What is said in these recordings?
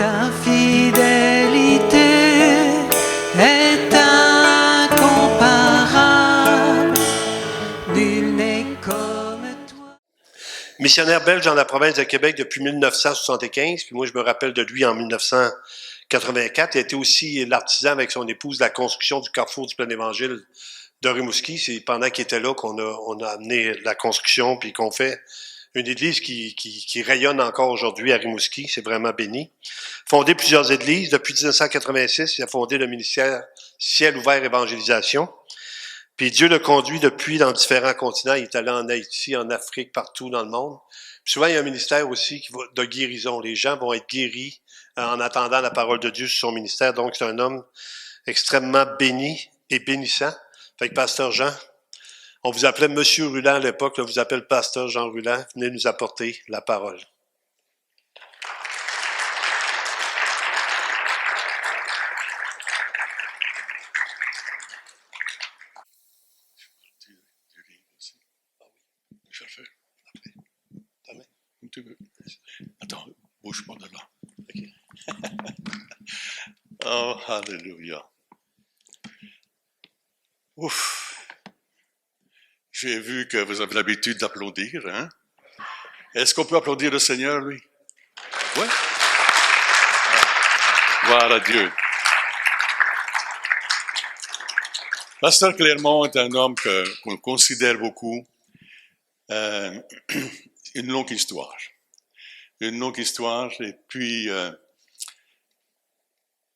Ta fidélité est incomparable, nul n'est comme toi. Missionnaire belge dans la province de Québec depuis 1975, puis moi je me rappelle de lui en 1984. Il a été aussi l'artisan avec son épouse de la construction du carrefour du plein évangile de Rimouski. C'est pendant qu'il était là qu'on a amené la construction, puis qu'on fait une église qui rayonne encore aujourd'hui à Rimouski. C'est vraiment béni. Fondé plusieurs églises. Depuis 1986, il a fondé le ministère Ciel ouvert évangélisation. Puis Dieu le conduit depuis dans différents continents. Il est allé en Haïti, en Afrique, partout dans le monde. Puis souvent, il y a un ministère aussi de guérison. Les gens vont être guéris en attendant la parole de Dieu sur son ministère. Donc, c'est un homme extrêmement béni et bénissant. Fait que Pasteur Jean, on vous appelait Monsieur Ruland à l'époque, là, on vous appelle Pasteur Jean Ruland. Venez nous apporter la parole. Je vais le faire après. Comme tu veux. Attends, bouge pas de là. Okay. Oh, alléluia. Ouf. J'ai vu que vous avez l'habitude d'applaudir, hein? Est-ce qu'on peut applaudir le Seigneur, lui? Oui? Gloire à Dieu. Pasteur Clermont est un homme qu'on considère beaucoup. Une longue histoire. Une longue histoire. Et puis,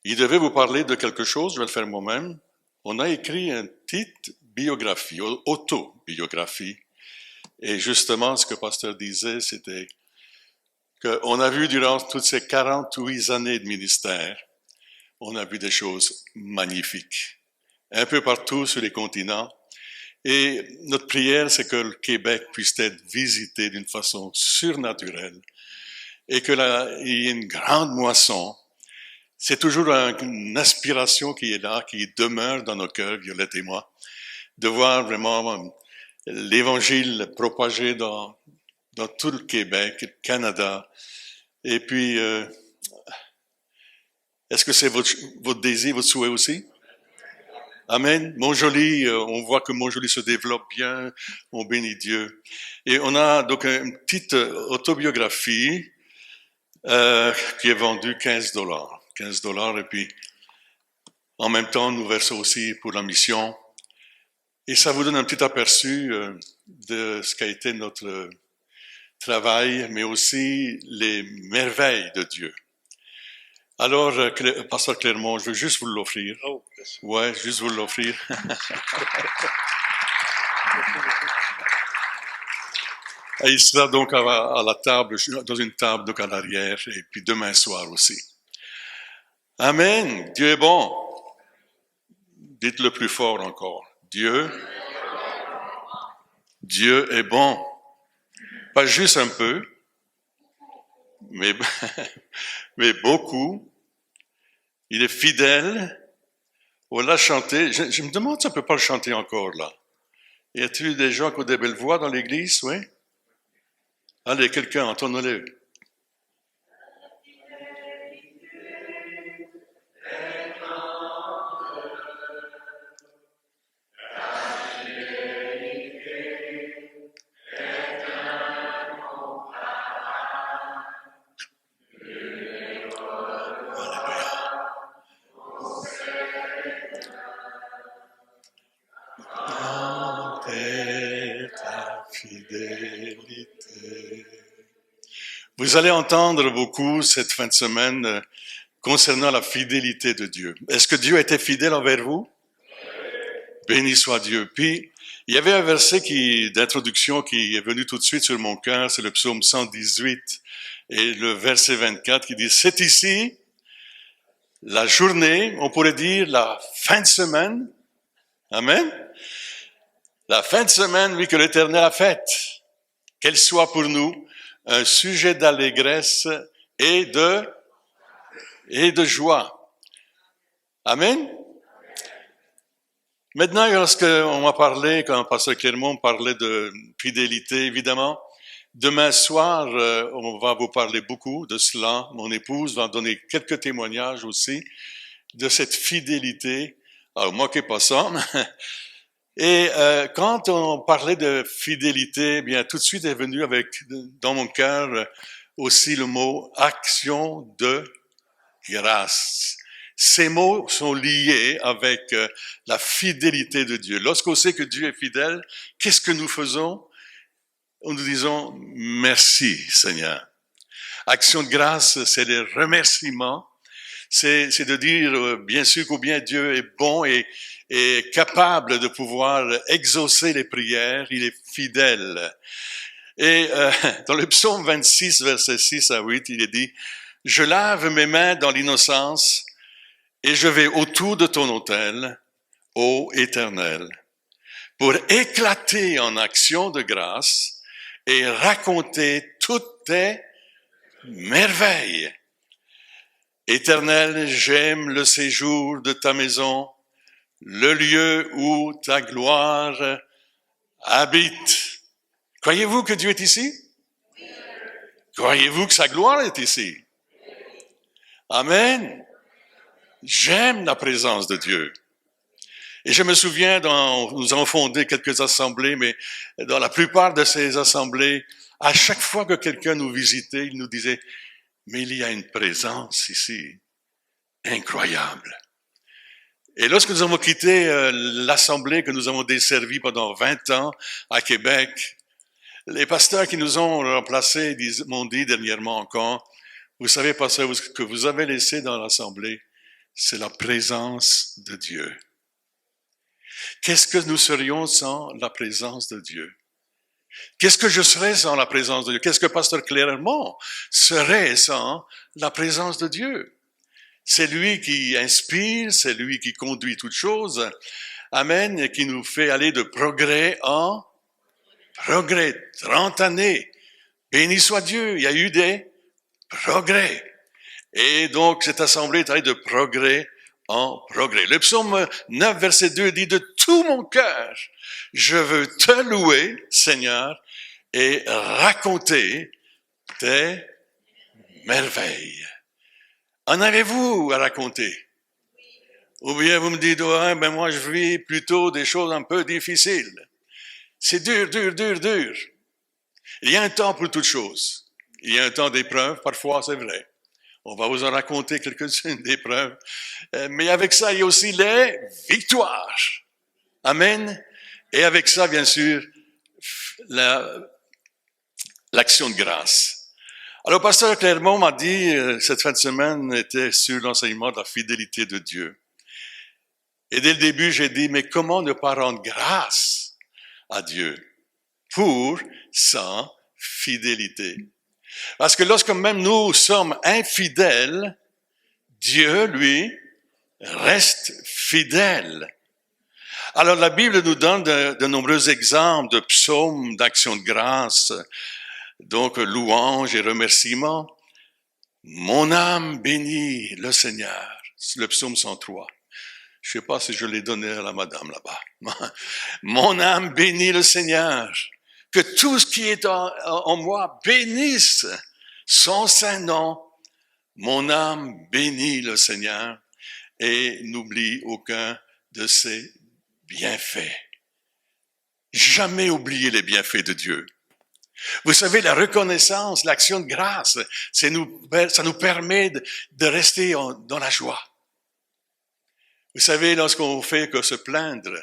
il devait vous parler de quelque chose, je vais le faire moi-même. On a écrit une petite biographie, autobiographie. Et justement, ce que le pasteur disait, c'était qu'on a vu durant toutes ces 48 années de ministère, on a vu des choses magnifiques. Un peu partout sur les continents. Et notre prière, c'est que le Québec puisse être visité d'une façon surnaturelle et que il y ait une grande moisson. C'est toujours une aspiration qui est là, qui demeure dans nos cœurs, Violette et moi, de voir vraiment l'Évangile propagé dans tout le Québec, le Canada. Et puis, est-ce que c'est votre désir, votre souhait aussi? Amen. Montjoly, on voit que Montjoly se développe bien, on bénit Dieu. Et on a donc une petite autobiographie qui est vendue $15. $15, et puis en même temps, nous versons aussi pour la mission. Et ça vous donne un petit aperçu de ce qu'a été notre travail, mais aussi les merveilles de Dieu. Alors, Pasteur Clermont, je veux juste vous l'offrir. Oh, ouais, juste vous l'offrir. Et il sera donc à la table, dans une table donc à l'arrière, et puis demain soir aussi. Amen. Dieu est bon. Dites-le plus fort encore. Dieu est bon. Pas juste un peu, mais beaucoup. Il est fidèle. On l'a chanté. Je me demande si on ne peut pas le chanter encore, là. Y a-t-il des gens qui ont des belles voix dans l'église, oui? Allez, quelqu'un, entendons-le. Fidélité. Vous allez entendre beaucoup cette fin de semaine concernant la fidélité de Dieu. Est-ce que Dieu était fidèle envers vous? Béni soit Dieu. Puis, il y avait un verset d'introduction qui est venu tout de suite sur mon cœur, c'est le psaume 118 et le verset 24 qui dit « C'est ici la journée, on pourrait dire la fin de semaine. » Amen. La fin de semaine, oui, que l'Éternel a faite. Qu'elle soit pour nous un sujet d'allégresse et de joie. Amen. Maintenant, lorsqu'on m'a parlé, quand Pasteur Clermont parlait de fidélité, évidemment, Demain soir, on va vous parler beaucoup de cela. Mon épouse va donner quelques témoignages aussi de cette fidélité. Alors, moquez pas ça. Et quand on parlait de fidélité, eh bien, tout de suite est venu dans mon cœur aussi le mot action de grâce. Ces mots sont liés avec la fidélité de Dieu. Lorsqu'on sait que Dieu est fidèle, qu'est-ce que nous faisons? Nous disons merci, Seigneur. Action de grâce, c'est des remerciements. C'est de dire, bien sûr, combien Dieu est bon et capable de pouvoir exaucer les prières. Il est fidèle. Et dans le psaume 26, versets 6 à 8, il est dit, « Je lave mes mains dans l'innocence et je vais autour de ton autel, ô Éternel, pour éclater en action de grâce et raconter toutes tes merveilles. Éternel, j'aime le séjour de ta maison, le lieu où ta gloire habite. » Croyez-vous que Dieu est ici? Croyez-vous que sa gloire est ici? Amen. J'aime la présence de Dieu. Et je me souviens, nous avons fondé quelques assemblées, mais dans la plupart de ces assemblées, à chaque fois que quelqu'un nous visitait, il nous disait, mais il y a une présence ici incroyable. Et lorsque nous avons quitté l'assemblée que nous avons desservie pendant 20 ans à Québec, les pasteurs qui nous ont remplacés m'ont dit dernièrement encore, vous savez, pasteur, ce que vous avez laissé dans l'assemblée, c'est la présence de Dieu. Qu'est-ce que nous serions sans la présence de Dieu? Qu'est-ce que je serais sans la présence de Dieu? Qu'est-ce que pasteur Clermont serait sans la présence de Dieu? C'est lui qui inspire, c'est lui qui conduit toutes choses. Amen, et qui nous fait aller de progrès en progrès. 30 années. Béni soit Dieu, il y a eu des progrès. Et donc, cette assemblée est allée de progrès en progrès. Le psaume 9, verset 2 dit, « De tout mon cœur, je veux te louer, Seigneur, et raconter tes merveilles. » En avez-vous à raconter? Ou bien vous me dites, ouais, ben moi je vis plutôt des choses un peu difficiles. C'est dur, dur, dur, dur. Il y a un temps pour toutes choses. Il y a un temps d'épreuve, parfois c'est vrai. On va vous en raconter quelques-unes d'épreuves. Mais avec ça, il y a aussi les victoires. Amen. Et avec ça, bien sûr, l'action de grâce. Alors, pasteur Clermont m'a dit, cette fin de semaine était sur l'enseignement de la fidélité de Dieu. Et dès le début, j'ai dit, mais comment ne pas rendre grâce à Dieu pour sa fidélité? Parce que lorsque même nous sommes infidèles, Dieu, lui, reste fidèle. Alors la Bible nous donne de nombreux exemples de psaumes d'actions de grâce, donc louanges et remerciements. Mon âme bénit le Seigneur, c'est le psaume 103. Je ne sais pas si je l'ai donné à la madame là-bas. Mon âme bénit le Seigneur. Que tout ce qui est en moi bénisse son saint nom. Mon âme bénit le Seigneur et n'oublie aucun de ses bienfaits. Jamais oublier les bienfaits de Dieu. Vous savez, la reconnaissance, l'action de grâce, ça nous permet de rester dans la joie. Vous savez, lorsqu'on fait que se plaindre,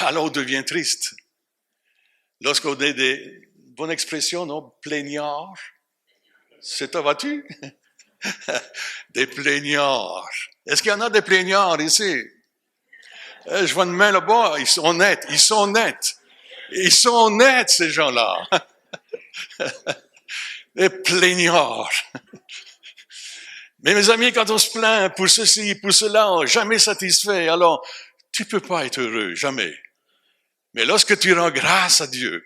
alors on devient triste. Lorsqu'on est bonne expression, non? Plaignards. C'est ta vois-tu? Des plaignards. Est-ce qu'il y en a des plaignards ici? Je vois une main là-bas, ils sont nets. Ils sont nets, ces gens-là. Des plaignards. Mais mes amis, quand on se plaint pour ceci, pour cela, jamais satisfait, alors tu peux pas être heureux, jamais. Mais lorsque tu rends grâce à Dieu,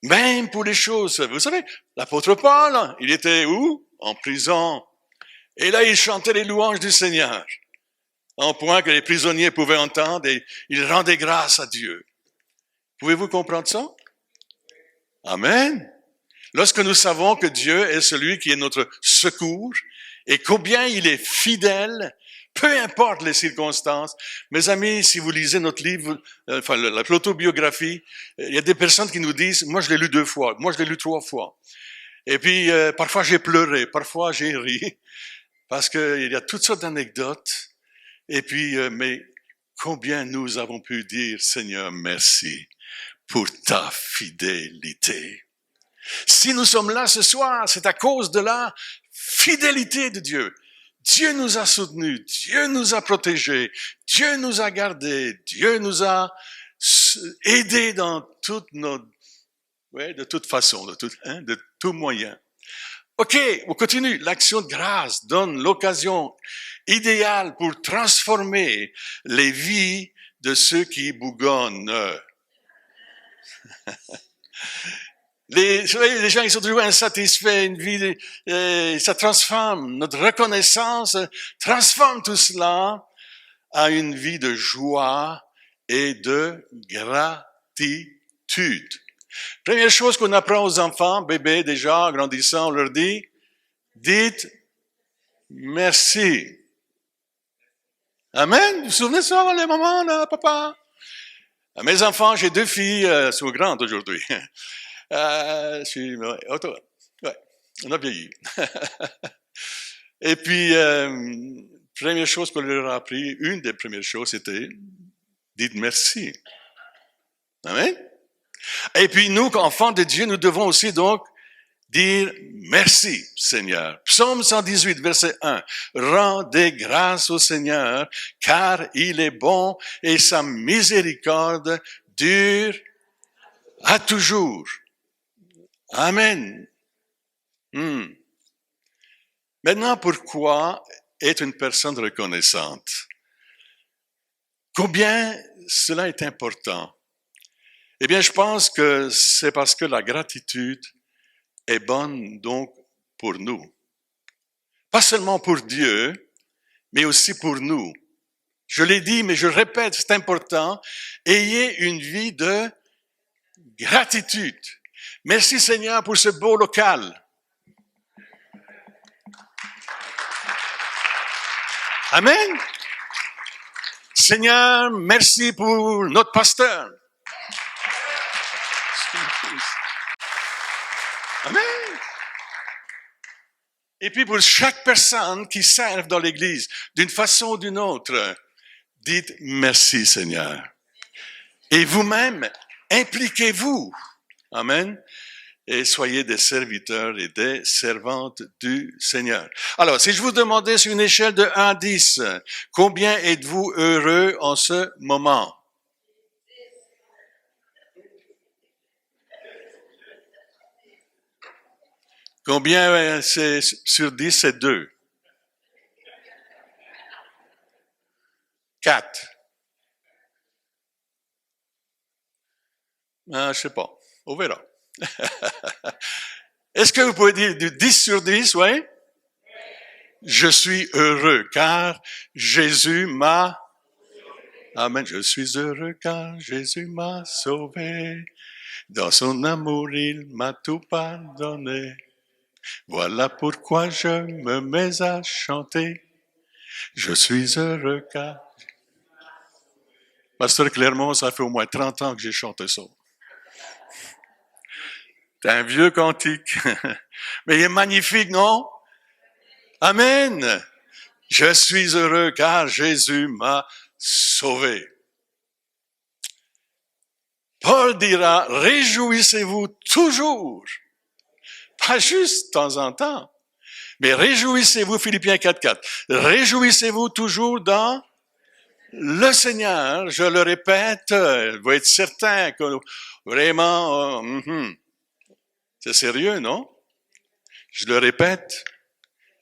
même pour les choses, vous savez, l'apôtre Paul, il était où? En prison. Et là, il chantait les louanges du Seigneur, en point que les prisonniers pouvaient entendre, et il rendait grâce à Dieu. Pouvez-vous comprendre ça? Amen. Lorsque nous savons que Dieu est celui qui est notre secours et combien il est fidèle, peu importe les circonstances. Mes amis, si vous lisez notre livre, l'autobiographie, il y a des personnes qui nous disent, moi je l'ai lu 2 fois, moi je l'ai lu 3 fois. Et puis, parfois j'ai pleuré, parfois j'ai ri, parce qu'il y a toutes sortes d'anecdotes. Et puis, mais combien nous avons pu dire, Seigneur, merci pour ta fidélité. Si nous sommes là ce soir, c'est à cause de la fidélité de Dieu. Dieu nous a soutenus, Dieu nous a protégés, Dieu nous a gardés, Dieu nous a aidés dans toutes nos, de toute façon, de tout moyen. OK, on continue. L'action de grâce donne l'occasion idéale pour transformer les vies de ceux qui bougonnent. Les gens, ils sont toujours insatisfaits, une vie, ça transforme, notre reconnaissance transforme tout cela à une vie de joie et de gratitude. Première chose qu'on apprend aux enfants, bébés déjà, grandissant, on leur dit, dites merci. Amen. Vous vous souvenez de ça, les mamans, là, papa? Mes enfants, j'ai 2 filles, elles sont grandes aujourd'hui. On a vieilli. Et puis, première chose qu'on leur a appris, une des premières choses, c'était dites merci. Amen. Et puis nous, enfants de Dieu, nous devons aussi donc dire merci, Seigneur. Psaume 118, verset 1. Rendez grâce au Seigneur, car il est bon et sa miséricorde dure à toujours. Amen. Maintenant, pourquoi être une personne reconnaissante? Combien cela est important? Eh bien, je pense que c'est parce que la gratitude est bonne donc pour nous. Pas seulement pour Dieu, mais aussi pour nous. Je l'ai dit, mais je le répète, c'est important. Ayez une vie de gratitude. Merci Seigneur pour ce beau local. Amen. Seigneur, merci pour notre pasteur. Amen. Et puis pour chaque personne qui serve dans l'Église, d'une façon ou d'une autre, dites merci Seigneur. Et vous-même, impliquez-vous. Amen. Et soyez des serviteurs et des servantes du Seigneur. Alors, si je vous demandais sur une échelle de 1 à 10, combien êtes-vous heureux en ce moment? Combien c'est sur 10, c'est 2? 4? Je sais pas. On verra. Est-ce que vous pouvez dire du 10 sur 10, oui? Je suis heureux car Jésus m'a... Amen. Je suis heureux car Jésus m'a sauvé. Dans son amour, il m'a tout pardonné. Voilà pourquoi je me mets à chanter. Je suis heureux car... Pasteur Clermont, ça fait au moins 30 ans que j'ai chanté ça. C'est un vieux cantique. Mais il est magnifique, non? Amen. Je suis heureux car Jésus m'a sauvé. Paul dira, réjouissez-vous toujours. Pas juste de temps en temps. Mais réjouissez-vous, Philippiens 4.4. Réjouissez-vous toujours dans le Seigneur. Je le répète, vous êtes certain que vraiment... C'est sérieux, non? Je le répète,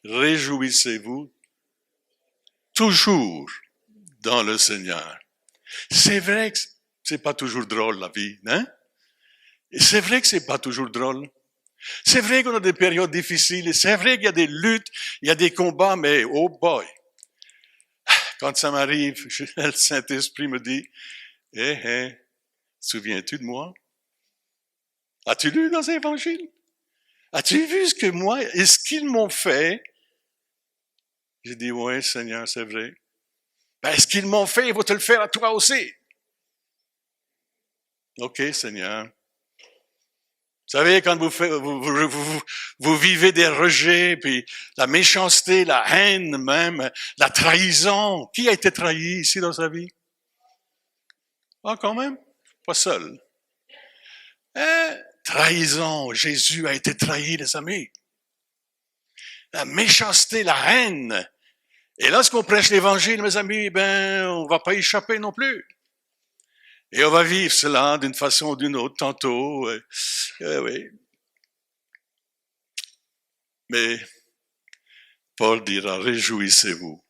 réjouissez-vous toujours dans le Seigneur. C'est vrai que c'est pas toujours drôle, la vie, hein? Et c'est vrai que c'est pas toujours drôle. C'est vrai qu'on a des périodes difficiles, et c'est vrai qu'il y a des luttes, il y a des combats, mais oh boy! Quand ça m'arrive, le Saint-Esprit me dit, souviens-tu de moi? As-tu lu dans l'Évangile? As-tu vu ce que moi, et ce qu'ils m'ont fait? J'ai dit, oui, Seigneur, c'est vrai. Ben, ce qu'ils m'ont fait, ils vont te le faire à toi aussi. OK, Seigneur. Vous savez, quand vous vivez des rejets, puis la méchanceté, la haine même, la trahison. Qui a été trahi ici dans sa vie? Ah, quand même, pas seul. Trahison, Jésus a été trahi, les amis. La méchanceté, la haine. Et lorsqu'on prêche l'Évangile, mes amis, on va pas y échapper non plus. Et on va vivre cela d'une façon ou d'une autre, tantôt. Oui. Mais Paul dira, réjouissez-vous.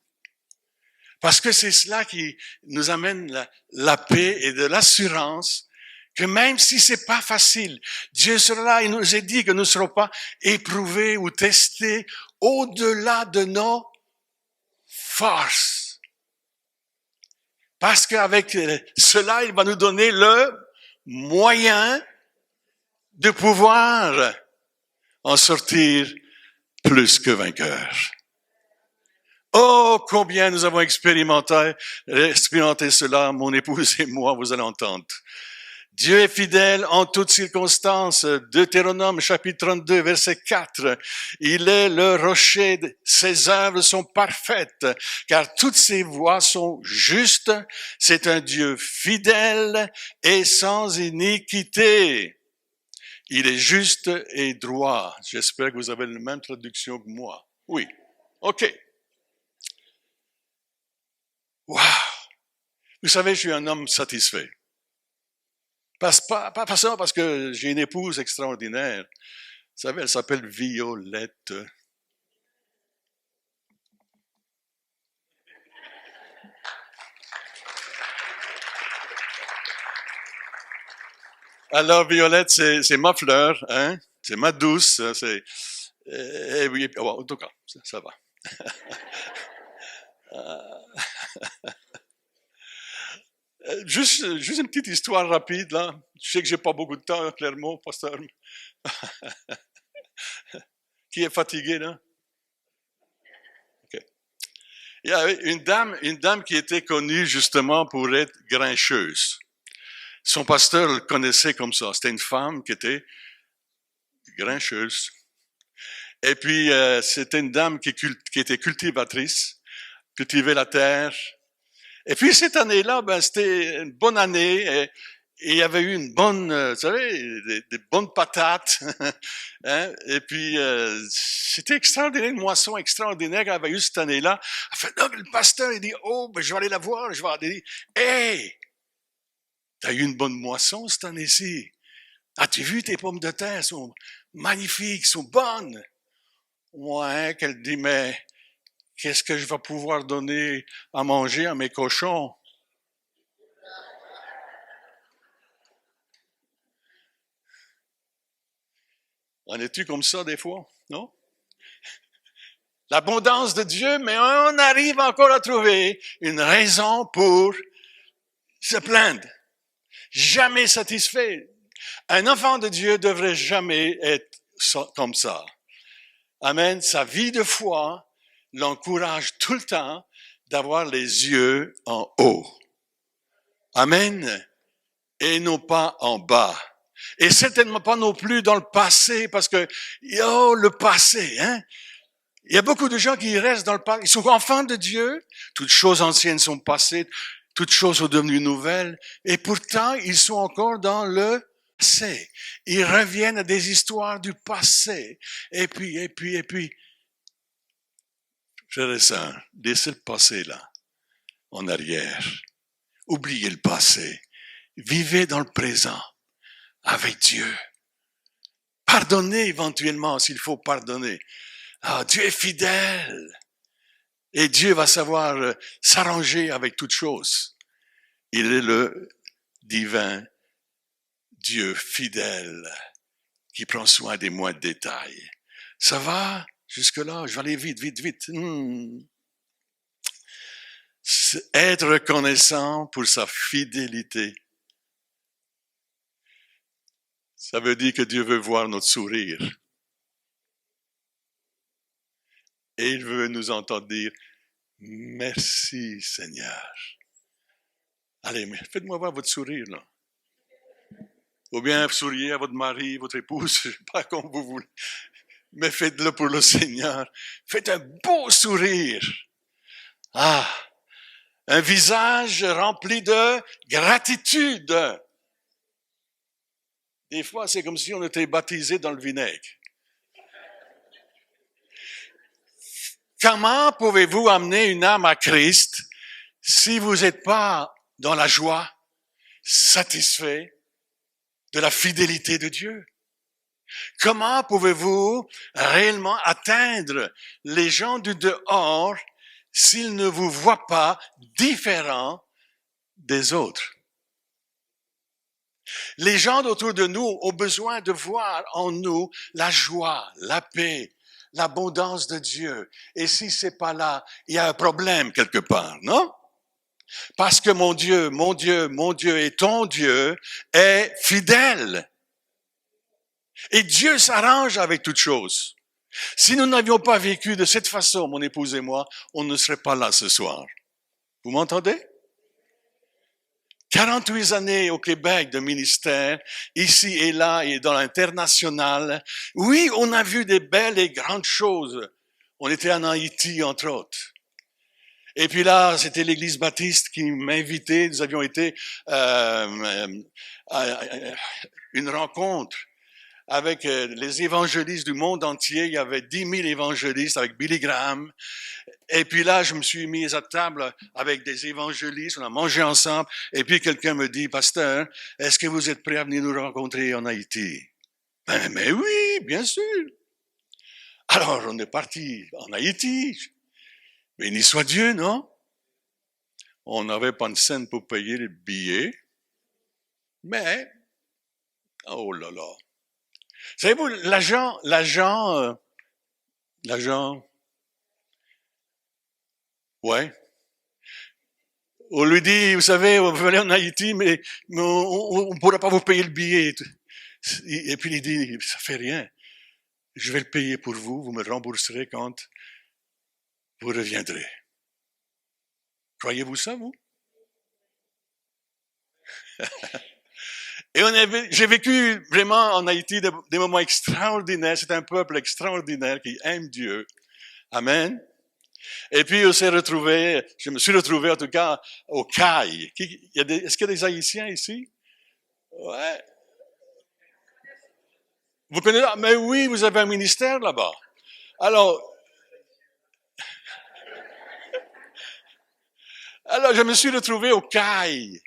Parce que c'est cela qui nous amène la paix et de l'assurance que même si c'est pas facile, Dieu sera là. Il nous a dit que nous ne serons pas éprouvés ou testés au-delà de nos forces. Parce qu'avec cela, il va nous donner le moyen de pouvoir en sortir plus que vainqueurs. Oh, combien nous avons expérimenté cela, mon épouse et moi, vous allez entendre. Dieu est fidèle en toutes circonstances. Deutéronome chapitre 32 verset 4. Il est le rocher, ses œuvres sont parfaites, car toutes ses voies sont justes. C'est un Dieu fidèle et sans iniquité. Il est juste et droit. J'espère que vous avez la même traduction que moi. Oui. OK. Wow! Vous savez, je suis un homme satisfait. Pas seulement parce que j'ai une épouse extraordinaire. Vous savez, elle s'appelle Violette. Alors, Violette, c'est ma fleur, hein? C'est ma douce. Oui, en tout cas, ça va. Juste une petite histoire rapide, là. Je sais que j'ai pas beaucoup de temps, clairement, pasteur. Qui est fatigué, là? Okay. Il y avait une dame qui était connue justement pour être grincheuse. Son pasteur le connaissait comme ça. C'était une femme qui était grincheuse. Et puis, c'était une dame qui était cultivatrice, cultivait la terre. Et puis, cette année-là, c'était une bonne année. Et il y avait eu une bonne, vous savez, des bonnes patates. Hein? Et puis, c'était extraordinaire, une moisson extraordinaire qu'elle avait eu cette année-là. Elle fait, non, le pasteur, il dit, oh, je vais aller la voir. Je vais aller dire, hey, t'as eu une bonne moisson cette année-ci. As-tu vu tes pommes de terre? Elles sont magnifiques, sont bonnes. Ouais, qu'elle dit, mais qu'est-ce que je vais pouvoir donner à manger à mes cochons? En es-tu comme ça des fois? Non? L'abondance de Dieu, mais on arrive encore à trouver une raison pour se plaindre. Jamais satisfait. Un enfant de Dieu devrait jamais être comme ça. Amen. Sa vie de foi l'encourage tout le temps d'avoir les yeux en haut. Amen. Et non pas en bas. Et certainement pas non plus dans le passé, parce que, le passé, hein. Il y a beaucoup de gens qui restent dans le passé. Ils sont enfants de Dieu. Toutes choses anciennes sont passées. Toutes choses sont devenues nouvelles. Et pourtant, ils sont encore dans le passé. Ils reviennent à des histoires du passé. Et puis. Frères et sœurs, laissez le passé là, en arrière. Oubliez le passé. Vivez dans le présent, avec Dieu. Pardonnez éventuellement s'il faut pardonner. Ah, Dieu est fidèle. Et Dieu va savoir s'arranger avec toutes choses. Il est le divin Dieu fidèle qui prend soin des moindres détails. Ça va jusque-là? Je vais aller vite. Être reconnaissant pour sa fidélité. Ça veut dire que Dieu veut voir notre sourire. Et il veut nous entendre dire « Merci Seigneur ». Allez, mais faites-moi voir votre sourire, là. Ou bien souriez à votre mari, votre épouse, je ne sais pas comme vous voulez. Mais faites-le pour le Seigneur. Faites un beau sourire. Ah, un visage rempli de gratitude. Des fois, c'est comme si on était baptisé dans le vinaigre. Comment pouvez-vous amener une âme à Christ si vous n'êtes pas dans la joie, satisfait de la fidélité de Dieu? Comment pouvez-vous réellement atteindre les gens du dehors s'ils ne vous voient pas différents des autres? Les gens autour de nous ont besoin de voir en nous la joie, la paix, l'abondance de Dieu. Et si c'est pas là, il y a un problème quelque part, non? Parce que mon Dieu, mon Dieu, mon Dieu et ton Dieu est fidèle. Et Dieu s'arrange avec toutes choses. Si nous n'avions pas vécu de cette façon, mon épouse et moi, on ne serait pas là ce soir. Vous m'entendez? 48 années au Québec de ministère, ici et là et dans l'international. Oui, on a vu des belles et grandes choses. On était en Haïti, entre autres. Et puis là, c'était l'Église baptiste qui m'invitait. Nous avions été à une rencontre avec les évangélistes du monde entier. Il y avait 10 000 évangélistes avec Billy Graham. Et puis là, je me suis mis à table avec des évangélistes, on a mangé ensemble. Et puis quelqu'un me dit, pasteur, est-ce que vous êtes prêt à venir nous rencontrer en Haïti? Mais oui, bien sûr. Alors, on est parti en Haïti. Béni soit Dieu, non? On n'avait pas de scène pour payer les billets. Mais, oh là là. Savez-vous, l'agent, ouais. On lui dit, vous savez, vous venez en Haïti, mais on ne pourra pas vous payer le billet. Et puis il dit, ça fait rien. Je vais le payer pour vous, vous me rembourserez quand vous reviendrez. Croyez-vous ça, vous? Et j'ai vécu vraiment en Haïti des moments extraordinaires. C'est un peuple extraordinaire qui aime Dieu. Amen. Et puis, je me suis retrouvé en tout cas au CAI. Est-ce qu'il y a des Haïtiens ici? Ouais. Vous connaissez? Mais oui, vous avez un ministère là-bas. Alors, je me suis retrouvé au CAI,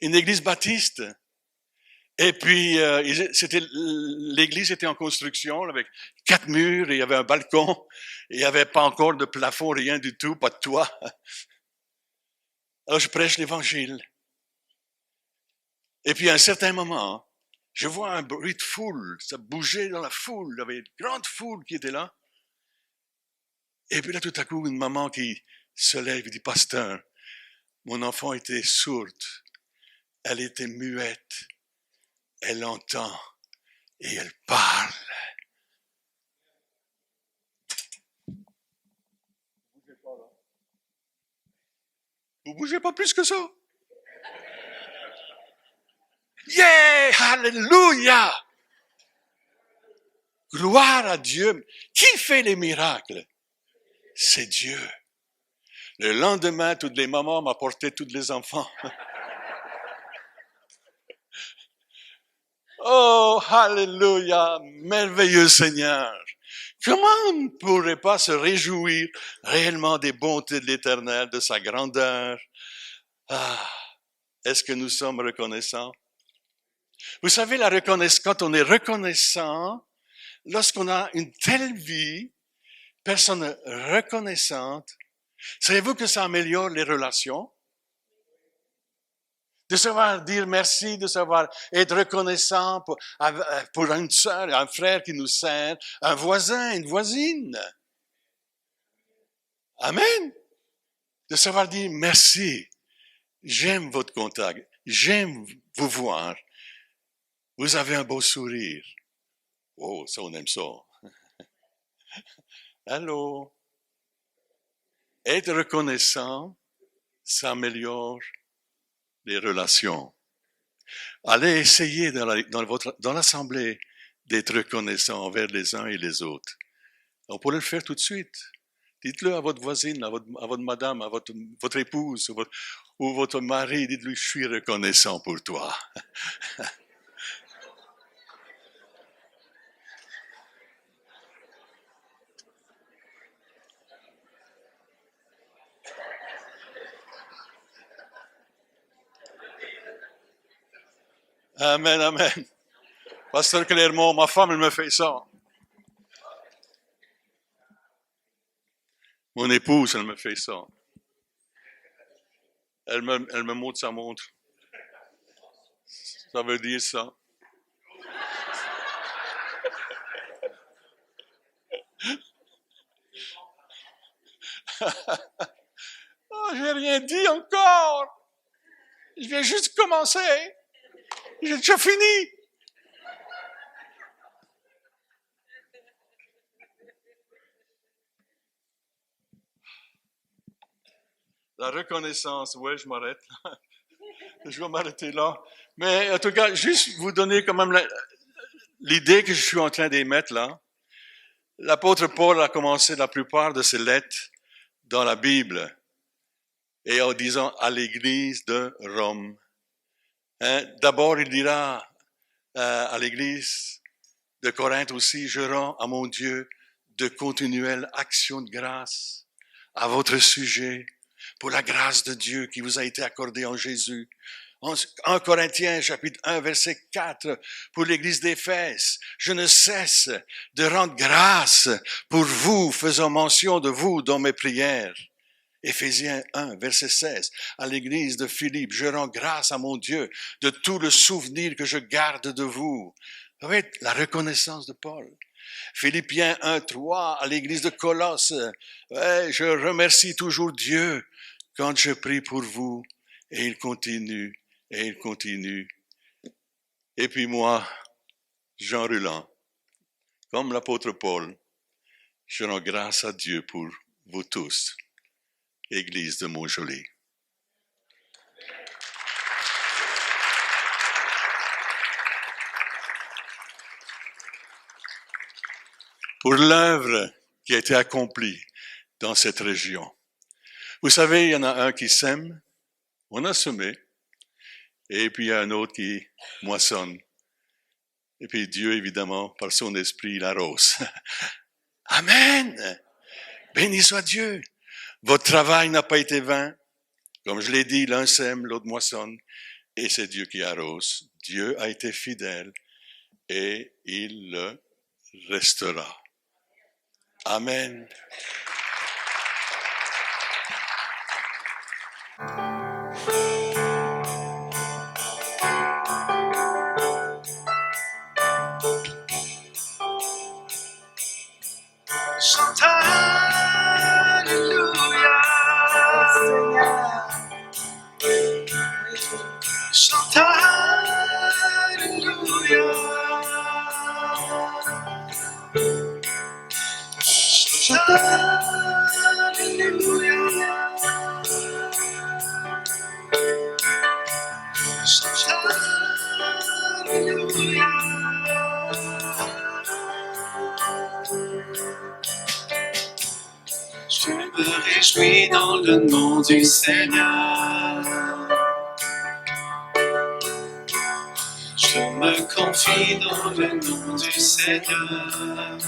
une église baptiste. Et puis, l'église était en construction avec 4 murs, et il y avait un balcon, et il n'y avait pas encore de plafond, rien du tout, pas de toit. Alors, je prêche l'évangile. Et puis, à un certain moment, je vois un bruit de foule, ça bougeait dans la foule, il y avait une grande foule qui était là. Et puis là, tout à coup, une maman qui se lève et dit, pasteur, mon enfant était sourde, elle était muette. Elle entend et elle parle. Vous bougez pas plus que ça. Yeah! Alléluia! Gloire à Dieu. Qui fait les miracles? C'est Dieu. Le lendemain, toutes les mamans m'apportaient tous les enfants. Oh, alléluia, merveilleux Seigneur. Comment on ne pourrait pas se réjouir réellement des bontés de l'Éternel, de sa grandeur? Ah, est-ce que nous sommes reconnaissants? Vous savez, quand on est reconnaissant, lorsqu'on a une telle vie, personne reconnaissante, savez-vous que ça améliore les relations? De savoir dire merci, de savoir être reconnaissant pour une sœur, un frère qui nous sert, un voisin, une voisine. Amen. De savoir dire merci. J'aime votre contact. J'aime vous voir. Vous avez un beau sourire. Oh, ça, on aime ça. Allô? Être reconnaissant, ça améliore les relations. Allez essayer dans l'assemblée d'être reconnaissant envers les uns et les autres. On pourrait le faire tout de suite. Dites-le à votre voisine, à votre madame, à votre épouse ou votre mari. Dites-lui, je suis reconnaissant pour toi. Amen, amen. Pasteur Clermont, ma femme, elle me fait ça. Mon épouse, elle me fait ça. Elle me montre sa montre. Ça veut dire ça. Oh, j'ai rien dit encore. Je viens juste de commencer. J'ai déjà fini. La reconnaissance, ouais, je m'arrête. Je vais m'arrêter là. Mais en tout cas, juste vous donner quand même l'idée que je suis en train d'émettre là. L'apôtre Paul a commencé la plupart de ses lettres dans la Bible et en disant à l'église de Rome. D'abord, il dira à l'église de Corinthe aussi, je rends à mon Dieu de continuelles actions de grâce à votre sujet pour la grâce de Dieu qui vous a été accordée en Jésus. En 1 Corinthiens, chapitre 1, verset 4, pour l'église d'Éphèse, je ne cesse de rendre grâce pour vous, faisant mention de vous dans mes prières. Éphésiens 1, verset 16, à l'église de Philippe, je rends grâce à mon Dieu de tout le souvenir que je garde de vous. Vous voyez, la reconnaissance de Paul. Philippiens 1, 3, à l'église de Colosse, je remercie toujours Dieu quand je prie pour vous. Et il continue, et il continue. Et puis moi, Jean Ruland, comme l'apôtre Paul, je rends grâce à Dieu pour vous tous. Église de Montjoly. Pour l'œuvre qui a été accomplie dans cette région. Vous savez, il y en a un qui sème, on a semé, et puis il y a un autre qui moissonne. Et puis Dieu, évidemment, par son esprit, il arrose. Amen! Béni soit Dieu! Votre travail n'a pas été vain. Comme je l'ai dit, l'un sème, l'autre moissonne. Et c'est Dieu qui arrose. Dieu a été fidèle et il le restera. Amen. Chante Alléluia, chante Alléluia, chante Alléluia, chante Alléluia. Je me réjouis dans le nom du Seigneur. Je me confie dans le nom du Seigneur.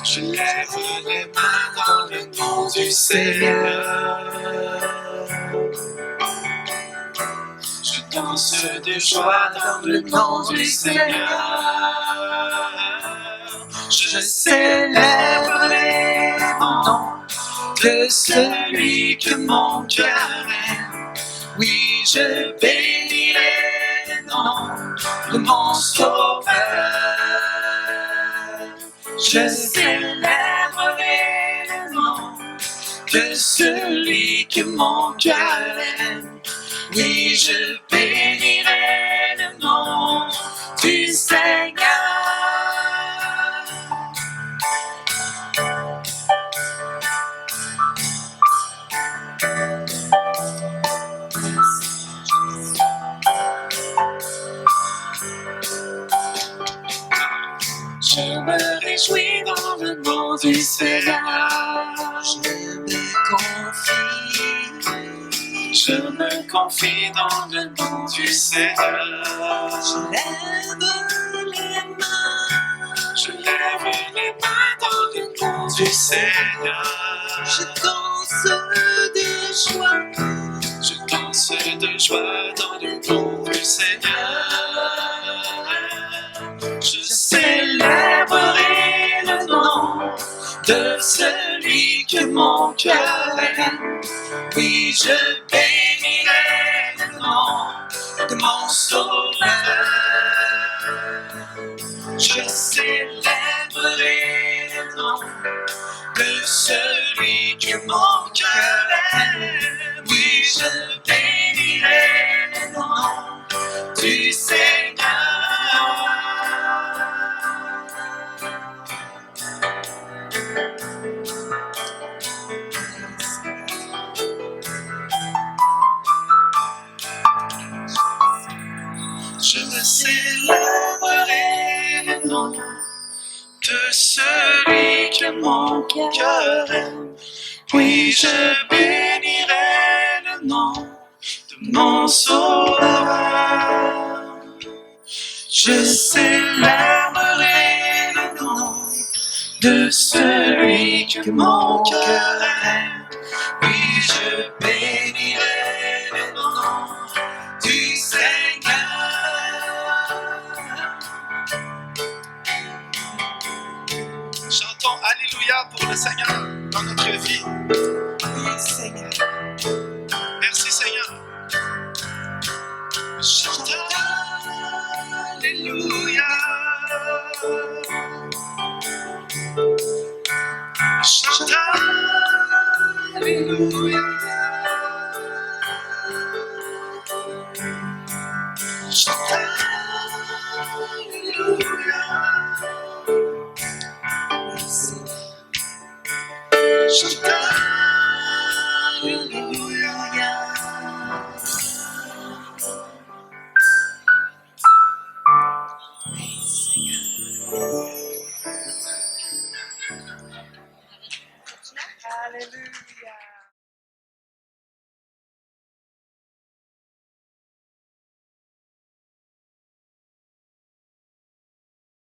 Je lève les mains dans le nom du Seigneur. Je danse de joie dans le nom du Seigneur. Je célébrerai mon nom de celui que mon cœur aime. Oui, je bénirai le nom de mon Sauveur. Je célébrerai le nom de celui que mon cœur aime. Oui, je bénirai Je me réjouis dans le nom du Seigneur. Je me confie dans le nom du Seigneur. Je lève les mains dans le nom du Seigneur. Je danse de joie dans le nom du Seigneur. Je célébrerai le nom de celui que mon cœur aime. Oui, je bénirai le nom de mon Sauveur. Je célébrerai le nom de celui que mon cœur aime. Oui, je bénirai le nom du Seigneur. Je célébrerai le nom de celui que mon cœur aime. Oui, je bénirai le nom de mon Sauveur. Je célébrerai le nom de celui que mon cœur aime. Oui, je bénirai le nom du Seigneur. Chantons Alléluia pour le Seigneur dans notre vie. Oui, Seigneur. Merci, Seigneur. Chantons Alléluia. Chantons Alléluia. Chantons Alléluia. Chantons Alléluia.